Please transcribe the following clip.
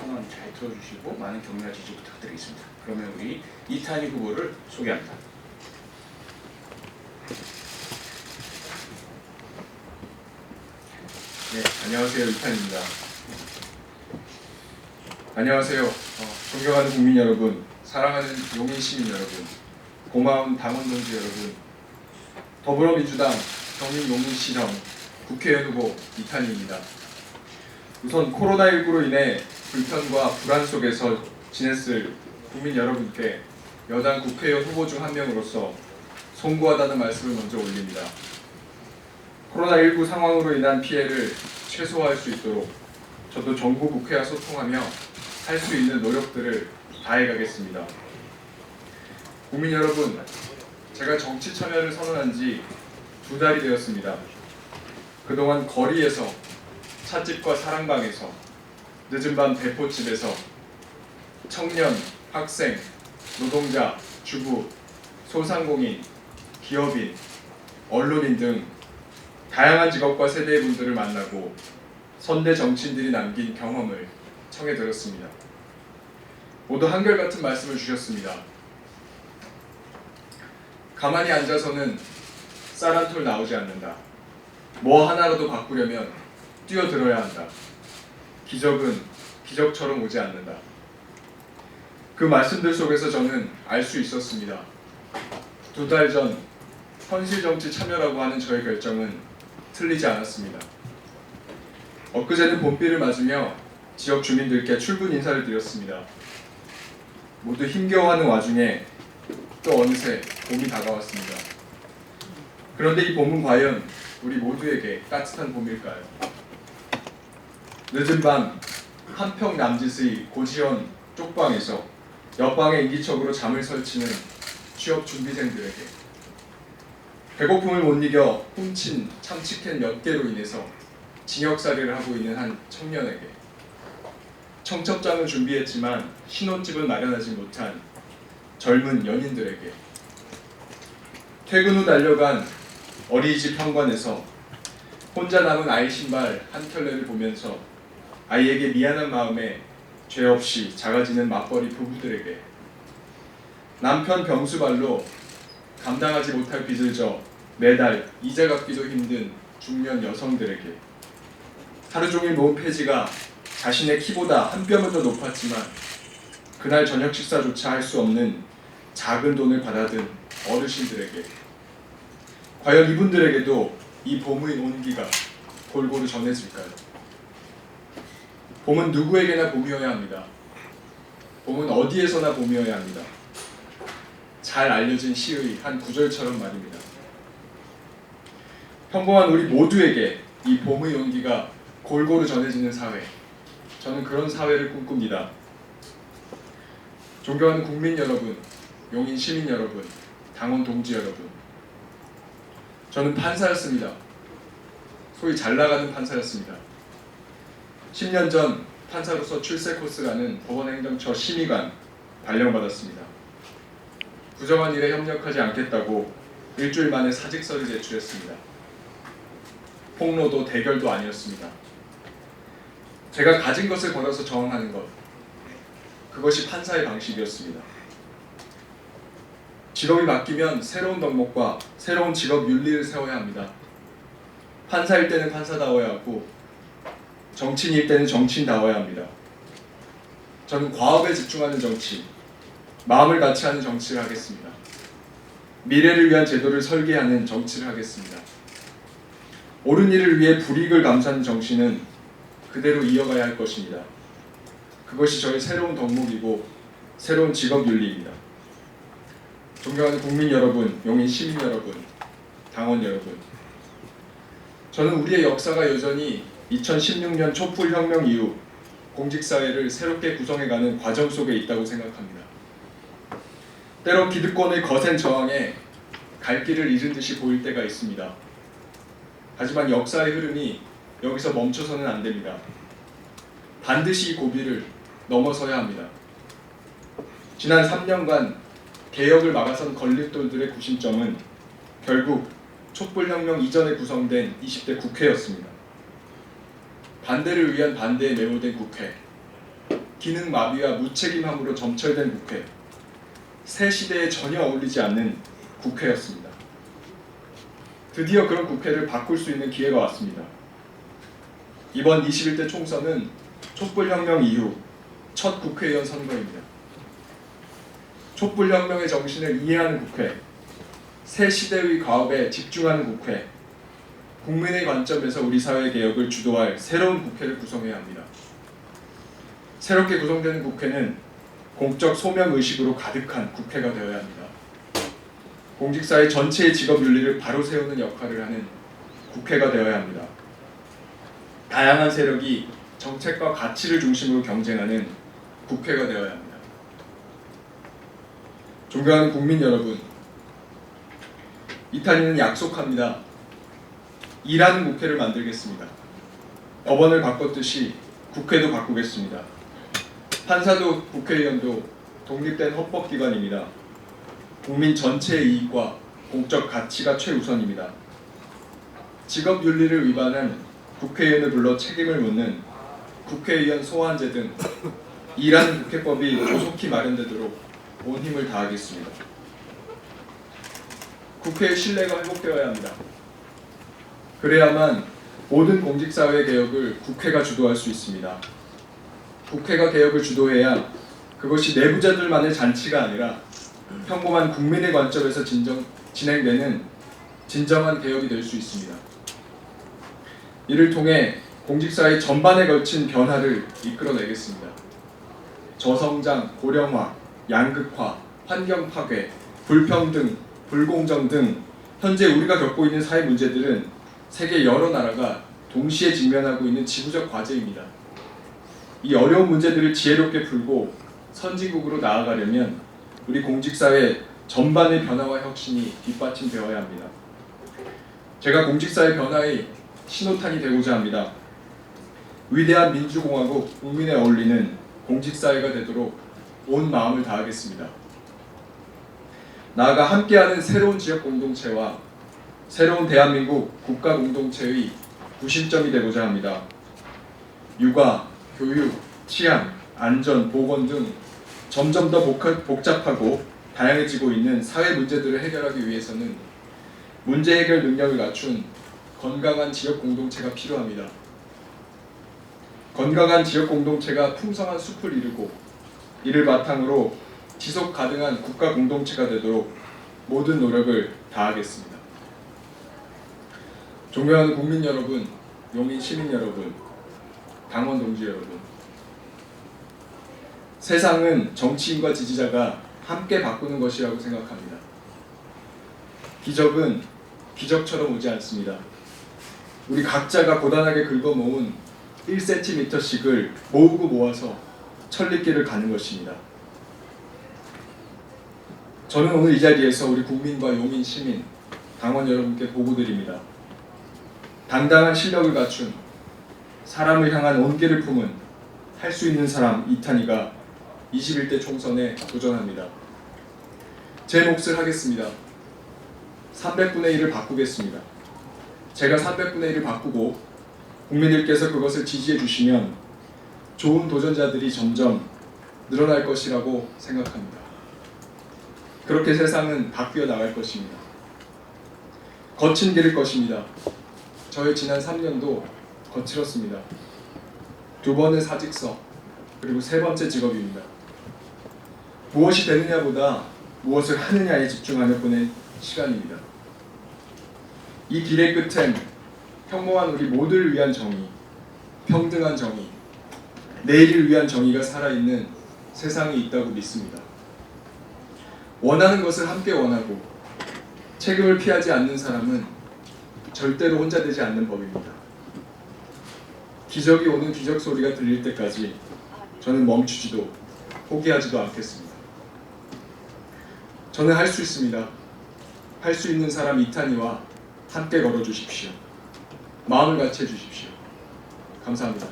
선언 잘 들어주시고 많은 격려와 지지 부탁드리겠습니다. 그러면 우리 이탄희 후보를 소개합니다. 네, 안녕하세요. 이탄희입니다. 안녕하세요. 존경하는 국민 여러분, 사랑하는 용인 시민 여러분, 고마운 당원 동지 여러분, 더불어민주당 경인 용인시청 국회의원 후보 이탄희입니다. 우선 코로나19로 인해 불편과 불안 속에서 지냈을 국민 여러분께 여당 국회의원 후보 중 한 명으로서 송구하다는 말씀을 먼저 올립니다. 코로나19 상황으로 인한 피해를 최소화할 수 있도록 저도 정부 국회와 소통하며 할 수 있는 노력들을 다해가겠습니다. 국민 여러분, 제가 정치 참여를 선언한 지 2달이 되었습니다. 그동안 거리에서, 찻집과 사랑방에서, 늦은 밤 대포집에서 청년, 학생, 노동자, 주부, 소상공인, 기업인, 언론인 등 다양한 직업과 세대의 분들을 만나고 선대 정치인들이 남긴 경험을 청해 들었습니다. 모두 한결같은 말씀을 주셨습니다. 가만히 앉아서는 쌀 한 톨 나오지 않는다. 뭐 하나라도 바꾸려면 뛰어들어야 한다. 기적은 기적처럼 오지 않는다. 그 말씀들 속에서 저는 알 수 있었습니다. 2달 전 현실 정치 참여라고 하는 저의 결정은 틀리지 않았습니다. 엊그제는 봄비를 맞으며 지역 주민들께 출근 인사를 드렸습니다. 모두 힘겨워하는 와중에 또 어느새 봄이 다가왔습니다. 그런데 이 봄은 과연 우리 모두에게 따뜻한 봄일까요? 늦은 밤 한평 남짓의 고지원 쪽방에서 옆방에 인기척으로 잠을 설치는 취업 준비생들에게, 배고픔을 못 이겨 훔친 참치캔 몇 개로 인해서 징역살이를 하고 있는 한 청년에게, 청첩장을 준비했지만 신혼집을 마련하지 못한 젊은 연인들에게, 퇴근 후 달려간 어린이집 현관에서 혼자 남은 아이 신발 한 켤레를 보면서 아이에게 미안한 마음에 죄 없이 작아지는 맞벌이 부부들에게, 남편 병수발로 감당하지 못할 빚을 져 매달 이자 갚기도 힘든 중년 여성들에게, 하루 종일 모은 폐지가 자신의 키보다 한 뼘은 더 높았지만 그날 저녁 식사조차 할 수 없는 작은 돈을 받아든 어르신들에게, 과연 이분들에게도 이 봄의 온기가 골고루 전해질까요? 봄은 누구에게나 봄이어야 합니다. 봄은 어디에서나 봄이어야 합니다. 잘 알려진 시의 한 구절처럼 말입니다. 평범한 우리 모두에게 이 봄의 온기가 골고루 전해지는 사회, 저는 그런 사회를 꿈꿉니다. 존경하는 국민 여러분, 용인 시민 여러분, 당원 동지 여러분, 저는 판사였습니다. 소위 잘나가는 판사였습니다. 10년 전 판사로서 출세 코스라는 법원행정처 심의관 발령받았습니다. 부정한 일에 협력하지 않겠다고 일주일 만에 사직서를 제출했습니다. 폭로도 대결도 아니었습니다. 제가 가진 것을 걸어서 저항하는 것, 그것이 판사의 방식이었습니다. 직업이 바뀌면 새로운 덕목과 새로운 직업 윤리를 세워야 합니다. 판사일 때는 판사다워야 하고 정치인일 때는 정치인다워야 합니다. 저는 과업에 집중하는 정치, 마음을 같이 하는 정치를 하겠습니다. 미래를 위한 제도를 설계하는 정치를 하겠습니다. 옳은 일을 위해 불이익을 감수하는 정치는 그대로 이어가야 할 것입니다. 그것이 저의 새로운 덕목이고 새로운 직업 윤리입니다. 존경하는 국민 여러분, 용인 시민 여러분, 당원 여러분, 저는 우리의 역사가 여전히 2016년 촛불혁명 이후 공직사회를 새롭게 구성해가는 과정 속에 있다고 생각합니다. 때로 기득권의 거센 저항에 갈 길을 잃은 듯이 보일 때가 있습니다. 하지만 역사의 흐름이 여기서 멈춰서는 안 됩니다. 반드시 이 고비를 넘어서야 합니다. 지난 3년간 개혁을 막아선 걸림돌들의 구심점은 결국 촛불혁명 이전에 구성된 20대 국회였습니다. 반대를 위한 반대에 매몰된 국회, 기능 마비와 무책임함으로 점철된 국회, 새 시대에 전혀 어울리지 않는 국회였습니다. 드디어 그런 국회를 바꿀 수 있는 기회가 왔습니다. 이번 21대 총선은 촛불혁명 이후 첫 국회의원 선거입니다. 촛불혁명의 정신을 이해하는 국회, 새 시대의 과업에 집중하는 국회, 국민의 관점에서 우리 사회 개혁을 주도할 새로운 국회를 구성해야 합니다. 새롭게 구성되는 국회는 공적 소명의식으로 가득한 국회가 되어야 합니다. 공직사회 전체의 직업 윤리를 바로 세우는 역할을 하는 국회가 되어야 합니다. 다양한 세력이 정책과 가치를 중심으로 경쟁하는 국회가 되어야 합니다. 존경하는 국민 여러분, 이탄희는 약속합니다. 일하는 국회를 만들겠습니다. 법원을 바꿨듯이 국회도 바꾸겠습니다. 판사도 국회의원도 독립된 헌법기관입니다. 국민 전체의 이익과 공적 가치가 최우선입니다. 직업 윤리를 위반한 국회의원을 불러 책임을 묻는 국회의원 소환제 등 일하는 국회법이 조속히 마련되도록 온 힘을 다하겠습니다. 국회의 신뢰가 회복되어야 합니다. 그래야만 모든 공직사회 개혁을 국회가 주도할 수 있습니다. 국회가 개혁을 주도해야 그것이 내부자들만의 잔치가 아니라 평범한 국민의 관점에서 진행되는 진정한 개혁이 될 수 있습니다. 이를 통해 공직사회 전반에 걸친 변화를 이끌어내겠습니다. 저성장, 고령화, 양극화, 환경 파괴, 불평등, 불공정 등 현재 우리가 겪고 있는 사회 문제들은 세계 여러 나라가 동시에 직면하고 있는 지구적 과제입니다. 이 어려운 문제들을 지혜롭게 풀고 선진국으로 나아가려면 우리 공직사회 전반의 변화와 혁신이 뒷받침되어야 합니다. 제가 공직사회 변화의 신호탄이 되고자 합니다. 위대한 민주공화국 국민에 어울리는 공직사회가 되도록 온 마음을 다하겠습니다. 나아가 함께하는 새로운 지역 공동체와 새로운 대한민국 국가 공동체의 구심점이 되고자 합니다. 육아, 교육, 치안, 안전, 보건 등 점점 더 복잡하고 다양해지고 있는 사회 문제들을 해결하기 위해서는 문제 해결 능력을 갖춘 건강한 지역 공동체가 필요합니다. 건강한 지역 공동체가 풍성한 숲을 이루고 이를 바탕으로 지속 가능한 국가 공동체가 되도록 모든 노력을 다하겠습니다. 존경하는 국민 여러분, 용인 시민 여러분, 당원 동지 여러분, 세상은 정치인과 지지자가 함께 바꾸는 것이라고 생각합니다. 기적은 기적처럼 오지 않습니다. 우리 각자가 고단하게 긁어모은 1cm씩을 모으고 모아서 천리길을 가는 것입니다. 저는 오늘 이 자리에서 우리 국민과 용인 시민, 당원 여러분께 보고드립니다. 당당한 실력을 갖춘 사람을 향한 온기를 품은 할 수 있는 사람 이탄희가 21대 총선에 도전합니다. 제 몫을 하겠습니다. 300분의 1을 바꾸겠습니다. 제가 300분의 1을 바꾸고 국민들께서 그것을 지지해 주시면 좋은 도전자들이 점점 늘어날 것이라고 생각합니다. 그렇게 세상은 바뀌어 나갈 것입니다. 거친 길일 것입니다. 저의 지난 3년도 거칠었습니다. 2번의 사직서, 그리고 3번째 직업입니다. 무엇이 되느냐보다 무엇을 하느냐에 집중하며 보낸 시간입니다. 이 길의 끝엔 평범한 우리 모두를 위한 정의, 평등한 정의, 내일을 위한 정의가 살아있는 세상이 있다고 믿습니다. 원하는 것을 함께 원하고 책임을 피하지 않는 사람은 절대로 혼자 되지 않는 법입니다. 기적이 오는 기적 소리가 들릴 때까지 저는 멈추지도 포기하지도 않겠습니다. 저는 할 수 있습니다. 할 수 있는 사람 이탄희와 함께 걸어주십시오. 마음을 같이 해주십시오. 감사합니다.